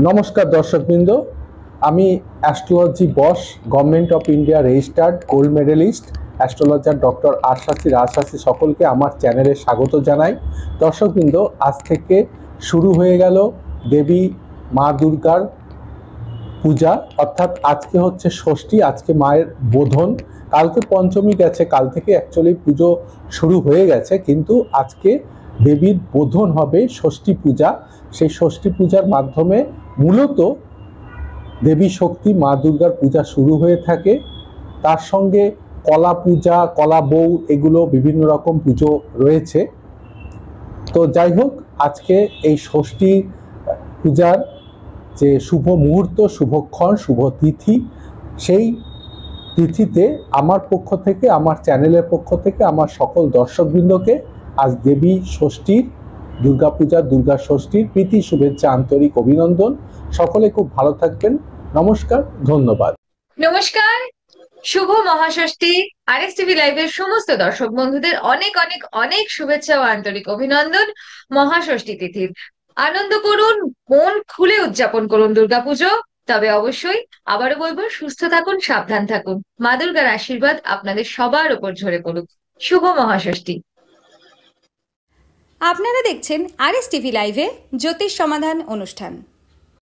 নমস্কার দর্শকবৃন্দ, আমি astrology boss, government of India registered gold medalist astrologer doctor আশাসী রাজশাসী সকলকে আমার চ্যানেলে স্বাগত জানাই। দর্শকবৃন্দ, আজ থেকে শুরু হয়ে গেল দেবী মা দুর্গার পূজা, অর্থাৎ আজকে হচ্ছে ষষ্ঠী, আজকে মায়ের বোধন, কালকে পঞ্চমী গেছে, কাল থেকে অ্যাকচুয়ালি পুজো শুরু হয়ে গেছে, কিন্তু আজকে দেবীর বোধন হবে, ষষ্ঠী পূজা। সেই ষষ্ঠী পূজার মাধ্যমে মূলত দেবী শক্তি মা দুর্গার পূজা শুরু হয়ে থাকে। তার সঙ্গে কলা পূজা, কলা বউ, এগুলো বিভিন্ন রকম পুজো রয়েছে। তো যাই হোক, আজকে এই ষষ্ঠী পূজার যে শুভ মুহূর্ত, শুভক্ষণ, শুভ তিথি, সেই তিথিতে আমার পক্ষ থেকে, আমার চ্যানেলের পক্ষ থেকে আমার সকল দর্শকবৃন্দকে আজ দেবী ষষ্ঠীর, দুর্গাপূজা, দুর্গা ষষ্ঠীর প্রীতি শুভেচ্ছা, আন্তরিক অভিনন্দন। সকলে খুব ভালো থাকবেন। নমস্কার, ধন্যবাদ। নমস্কার, শুভ মহাষষ্ঠী। আরএসটিভি লাইভের সমস্ত দর্শক বন্ধুদের অনেক অনেক অনেক শুভেচ্ছা ও আন্তরিক অভিনন্দন। মহাষষ্ঠী তিথির আনন্দ করুন, মন খুলে উদযাপন করুন দুর্গাপুজো। তবে অবশ্যই আবারও বলবো, সুস্থ থাকুন, সাবধান থাকুন। মা দুর্গার আশীর্বাদ আপনাদের সবার উপর ঝরে পড়ুক। শুভ মহাষষ্ঠী। আপনারা দেখছেন আরএসটিভি লাইভে জ্যোতিষ সমাধান অনুষ্ঠান।